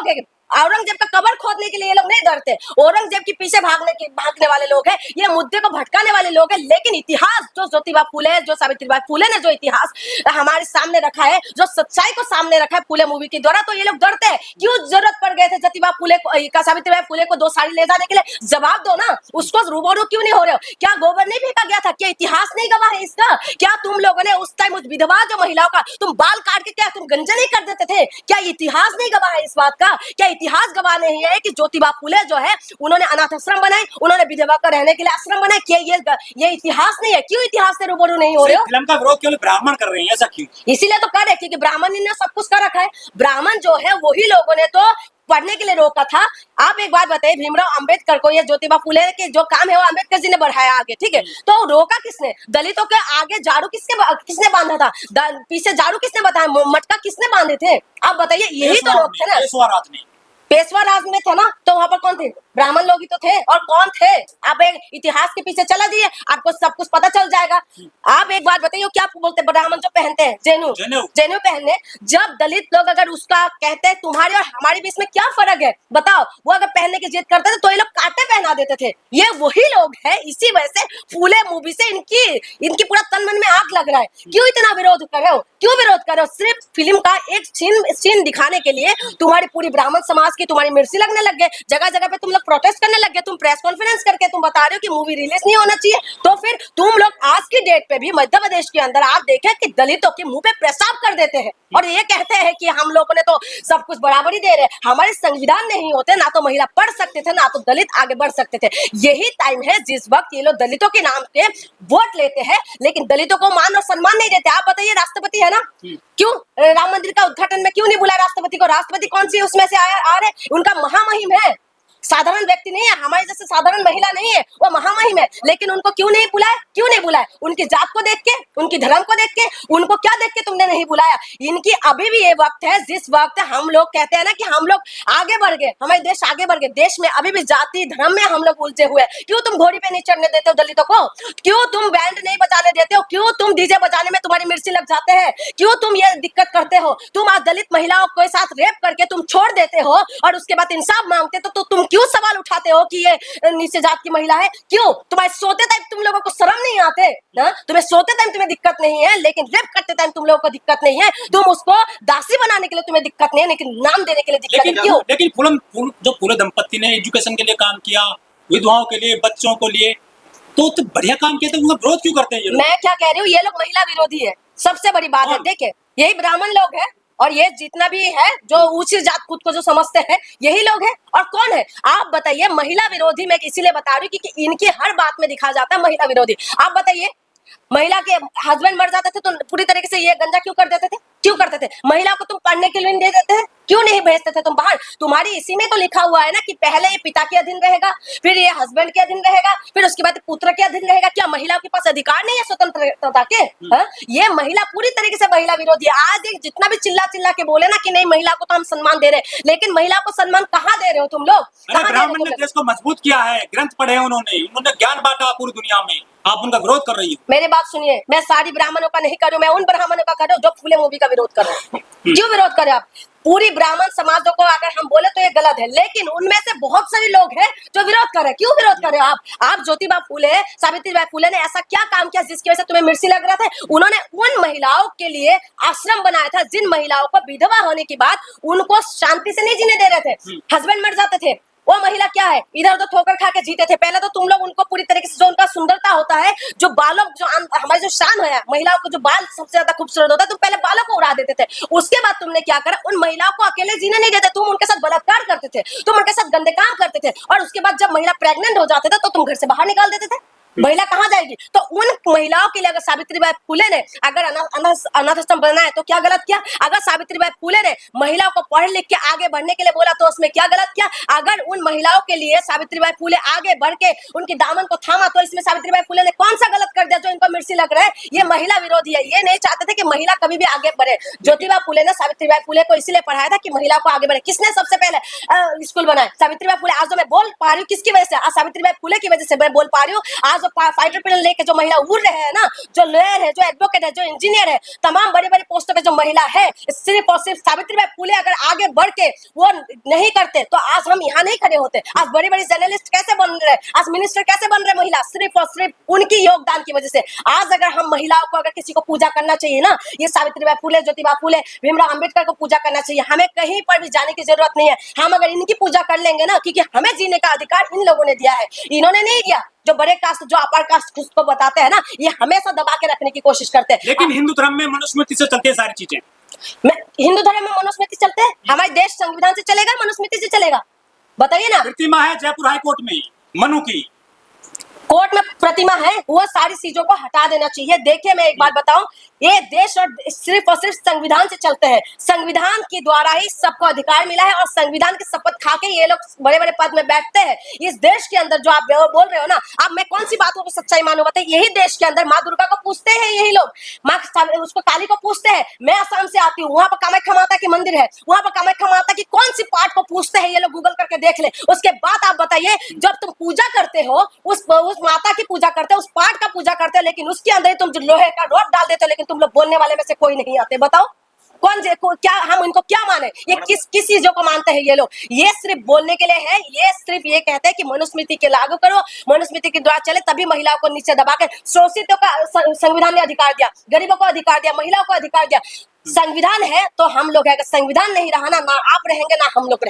है? औरंगजेब का कब्र खोदने के लिए ये लोग नहीं डरते, औरंगजेब के पीछे भागने वाले लोग हैं, ये मुद्दे को भटकाने वाले लोग हैं। लेकिन इतिहास जो ज्योतिबा फुले, जो सावित्रीबाई फुले ने जो इतिहास हमारे सामने रखा है, जो सच्चाई को सामने रखा है फुले मूवी के द्वारा, तो ये लोग डरते हैं। क्यों जरूरत पड़ गए थे ज्योतिबा फुले को, सावित्रीबाई फुले को 2 साड़ी ले जाने के लिए? जवाब दो ना, उसको रूबरू क्यों नहीं हो रहे हो? क्या गोबर नहीं फेंका गया था? क्या इतिहास नहीं गवाह है इसका? क्या तुम लोगों ने उस टाइम उस विधवा जो महिलाओं का तुम बाल काट के क्या तुम गंजा नहीं कर देते थे? क्या इतिहास नहीं गवाह है इस बात का? क्या इतिहास गवाह नहीं है कि ज्योतिबा फुले जो है उन्होंने अनाथ आश्रम बनाए, उन्होंने विधवा का रहने के लिए आश्रम बनाए? क्या ये इतिहास नहीं है? क्यों इतिहास से रूबरू नहीं हो रहे हो? फिल्म का विरोध केवल ब्राह्मण कर रहे हैं, ऐसा क्यों? इसीलिए तो कर रहे, क्योंकि ब्राह्मण ने सब कुछ कर रखा है। ब्राह्मण जो है वही लोगों ने तो पढ़ने के लिए रोका था। आप एक बात बताइए, भीमराव अंबेडकर को, ये ज्योतिबा फुले के जो काम है वो अंबेडकर जी ने बढ़ाया आगे, ठीक है? तो रोका किसने? दलितों के आगे झाड़ू किसने बांधा था? पीछे झाड़ू किसने बताया? मटका किसने बांधे थे? आप बताइए, यही तो लोग थे ना। पेशवा राज में थे ना, तो वहां पर कौन थे? ब्राह्मण लोग ही तो थे। और कौन थे? आप एक इतिहास के पीछे चला दिए, आपको सब कुछ पता चल जाएगा। आप एक बात बताइए, क्या बोलते ब्राह्मण जो पहनते हैं जेनू पहनने, जब दलित लोग अगर उसका कहते हैं तुम्हारे और हमारे बीच में क्या फर्क है बताओ, वो अगर पहनने की जिद करते थे तो ये लोग कांटे पहना देते थे। ये वही लोग है। इसी वजह से फुले मूवी से इनकी पूरा तन मन में आग लग रहा है। क्यों इतना विरोध कर रहे हो? क्यों विरोध कर रहे हो? सिर्फ फिल्म का एक सीन दिखाने के लिए तुम्हारी पूरी ब्राह्मण समाज की तुम्हारी मिर्ची लगने लग गए। जगह जगह पे तुम लोग प्रोटेस्ट करने लग गए। तुम प्रेस कॉन्फ्रेंस करके तुम बता रहे हो कि मूवी रिलीज नहीं होना चाहिए। तो फिर तुम लोग आज की डेट पे भी मध्य प्रदेश के अंदर आप देखें कि दलितों के मुंह पे पेशाब कर देते हैं और ये कहते हैं कि हम लोगों ने तो सब कुछ बराबरी दे रहे। हमारे संविधान नहीं होते ना तो महिला पढ़ सकते थे, ना तो दलित आगे बढ़ सकते थे। यही टाइम है जिस वक्त ये लोग दलितों के नाम पे वोट लेते हैं, लेकिन दलितों को मान और सम्मान नहीं देते। आप बताइए, राष्ट्रपति है ना, क्यों राम मंदिर का उद्घाटन में क्यों नहीं बुलाया राष्ट्रपति को? राष्ट्रपति कौन सी उसमें से आ रहे? उनका महामहिम है, साधारण व्यक्ति नहीं है, हमारे जैसे साधारण महिला नहीं है, वो महामहिम है। लेकिन उनको क्यों नहीं बुलाया? क्यों नहीं बुलाया? उनकी जात को देख के, उनकी धर्म को देख के, उनको क्या देख के तुमने नहीं बुलाया? इनकी अभी भी ये वक्त है जिस वक्त हम लोग कहते हैं ना कि हम लोग आगे बढ़ गए, हमारे देश आगे बढ़ गए। देश में अभी भी जाति धर्म में हम लोग उलझे हुए। क्यों तुम घोड़ी पे नहीं चढ़ने देते हो दलितों को? क्यों तुम बैंड नहीं बजाने देते हो? क्यों तुम डीजे बजाने में तुम्हारी मिर्ची लग जाते हैं? क्यों तुम ये दिक्कत करते हो? तुम आज दलित महिलाओं के साथ रेप करके तुम छोड़ देते हो और उसके बाद इंसाफ मांगते तो तुम क्यों सवाल उठाते हो कि ये नीचे जात की महिला है? क्यों तुम्हारे सोते टाइम तुम लोगों को शर्म नहीं आते? तुम्हें सोते टाइम तुम्हें दिक्कत नहीं है, लेकिन रेप करते टाइम तुम लोगों को दिक्कत नहीं है। तुम उसको दासी बनाने के लिए तुम्हें दिक्कत नहीं है, लेकिन नाम देने के लिए दिक्कत है। क्यों? लेकिन जो फुले दंपत्ति ने एजुकेशन के लिए काम किया, विधवाओं के लिए, बच्चों को लिए, तो बढ़िया काम किया, तो उनका विरोध क्यों करते हैं ये लोग? मैं क्या कह रही हूँ, ये लोग महिला विरोधी है, सबसे बड़ी बात है। देखिए, यही ब्राह्मण लोग है और ये जितना भी है जो ऊंची जात खुद को जो समझते हैं, यही लोग हैं। और कौन है आप बताइए? महिला विरोधी मैं इसीलिए बता रही हूँ क्योंकि इनकी हर बात में दिखा जाता है महिला विरोधी। आप बताइए, महिला के हस्बैंड मर जाते थे तो पूरी तरीके से ये गंजा क्यों कर देते थे? क्यों करते थे? महिला को तुम पढ़ने के लिए नहीं दे देते हैं? क्यों नहीं भेजते थे तुम बाहर? तुम्हारी इसी में तो लिखा हुआ है ना कि पहले ये पिता के अधीन रहेगा, फिर ये हस्बैंड के अधीन रहेगा, फिर उसके बाद पुत्र के अधीन रहेगा। क्या महिला के पास अधिकार नहीं है स्वतंत्रता के? ये महिला पूरी तरीके से महिला विरोधी है। आज एक जितना भी चिल्ला के बोले ना कि नहीं महिला को तो हम सम्मान दे रहे, लेकिन महिला को सम्मान कहाँ दे रहे हो तुम लोग? ब्राह्मण ने देश को मजबूत किया है, ग्रंथ पढ़े हैं उन्होंने ज्ञान बांटा पूरी दुनिया में, आप उनका विरोध कर रही हो। मेरी बात सुनिए, मैं सारी ब्राह्मणों का नहीं कर रही हूँ, मैं उन ब्राह्मणों का कर रही हूँ जो फुले मूवी का विरोध कर रहे हैं। क्यों विरोध करें आप? पूरी ब्राह्मण समाजों को अगर हम बोले तो ये गलत है, लेकिन उनमें से बहुत सारे लोग हैं जो विरोध कर रहे हैं। क्यों विरोध कर रहे हो आप? ज्योतिबा फुले, सावित्रीबाई फुले ने ऐसा क्या काम किया जिसकी वजह से तुम्हें मिर्ची लग रहा था? उन्होंने उन महिलाओं के लिए आश्रम बनाया था जिन महिलाओं को विधवा होने के बाद उनको शांति से नहीं जीने दे रहे थे, हस्बैंड मर जाते थे। वो महिला क्या है, इधर उधर ठोकर खा के जीते थे। पहले तो तुम लोग उनको पूरी तरीके से, जो उनका सुंदरता होता है, जो बालों, जो हमारी जो शान है, महिलाओं को जो बाल सबसे ज्यादा खूबसूरत होता है, तुम पहले बालों को उड़ा देते थे। उसके बाद तुमने क्या करा, उन महिलाओं को अकेले जीने नहीं देते, तुम उनके साथ बलात्कार करते थे, तुम उनके साथ गंदे काम करते थे, और उसके बाद जब महिला प्रेग्नेंट हो जाते थे तो तुम घर से बाहर निकाल देते थे। महिला कहाँ जाएगी? तो उन महिलाओं के लिए अगर सावित्रीबाई फुले ने अगर अनाथ आश्रम बनाया तो क्या गलत किया? अगर सावित्रीबाई फुले ने महिलाओं को पढ़ लिख के आगे बढ़ने के लिए बोला तो उसमें क्या गलत किया? अगर उन महिलाओं के लिए सावित्रीबाई फुले आगे बढ़ के उनके दामन को थामा तो इसमें सावित्रीबाई फुले ने कौन सा गलत कर दिया जो इनको मिर्ची लग रहा है? ये महिला विरोधी है। ये नहीं चाहते थे कि महिला कभी भी आगे बढ़े। ज्योतिबा फुले ने सावित्रीबाई फुले को इसलिए पढ़ाया था कि महिला को आगे बढ़े। किसने सबसे पहले स्कूल बनाया? सावित्रीबाई फुले। आज जो मैं बोल पा रही हूँ किसकी वजह से? आज सावित्रीबाई फुले की वजह से मैं बोल पा रही हूँ। आज जो फाइटर प्लेन लेके जो महिला उड़ रहे हैं ना, जो लॉयर है, जो एडवोकेट है, जो इंजीनियर है, तमाम बड़ी बड़ी पोस्टों पे जो महिला है, सिर्फ और सिर्फ सावित्रीबाई फुले अगर आगे बढ़ के वो नहीं करते तो आज हम यहाँ नहीं खड़े होते। आज बड़ी बड़ी जर्नलिस्ट कैसे बन रहे, आज मिनिस्टर कैसे बन रहे महिला, सिर्फ और सिर्फ उनकी योगदान की वजह से। आज अगर हम महिलाओं को अगर किसी को पूजा करना चाहिए ना, ये सावित्रीबाई फुले, ज्योतिबा फुले, भीमराव अंबेडकर को पूजा करना चाहिए। हमें कहीं पर भी जाने की जरूरत नहीं है। हम अगर इनकी पूजा कर लेंगे ना, क्योंकि हमें जीने का अधिकार इन लोगों ने दिया है, इन्होंने नहीं दिया। जो बड़े कास्ट, जो अपर कास्ट खुद को बताते हैं ना, ये हमेशा दबा के रखने की कोशिश करते हैं। लेकिन हिंदू धर्म में मनुस्मृति से चलते हैं सारी चीजें। मैं हिंदू धर्म में मनुस्मृति चलते हैं? हमारे देश संविधान से चलेगा, मनुस्मृति से चलेगा? बताइए ना। प्रतिमा है जयपुर हाई कोर्ट में मनु की, कोर्ट में प्रतिमा है, वो सारी चीजों को हटा देना चाहिए। देखिए मैं एक बात बताऊं, ये देश और सिर्फ संविधान से चलते हैं। संविधान के द्वारा ही सबको अधिकार मिला है और संविधान की शपथ खा के ये लोग बड़े बड़े पद में बैठते हैं। इस देश के अंदर जो आप बोल रहे हो ना, अब मैं कौन सी बातों को सच्चाई मानूं? बताइए। यही देश के अंदर माँ दुर्गा को पूछते हैं यही लोग, माँ उसको काली को पूछते हैं। मैं असम से आती हूँ, वहां पर कामाख्या माता की मंदिर है, वहां पर कामाख्या माता की कौन सी पार्ट को पूछते हैं ये लोग, गूगल करके देख ले। उसके बाद आप बताइए, जब तुम पूजा करते हो, उस माता की पूजा करते हो, उस पार्ट का पूजा करते हो, लेकिन उसके अंदर तुम जो लोहे का रॉड डाल देते हो, लेकिन तुम लोग बोलने वाले में से कोई नहीं आते। बताओ क्या हम इनको क्या माने? ये किस चीजों को मानते हैं ये लोग? ये सिर्फ बोलने के लिए है। ये सिर्फ ये कहते हैं कि मनुस्मृति के लागू करो, मनुस्मृति के द्वारा चले, तभी महिलाओं को नीचे दबा के शोषितों का संविधान ने अधिकार दिया, गरीबों को अधिकार दिया, महिलाओं को अधिकार दिया। संविधान है तो हम लोग है, अगर संविधान नहीं रहा ना आप रहेंगे ना हम लोग रहेंगे।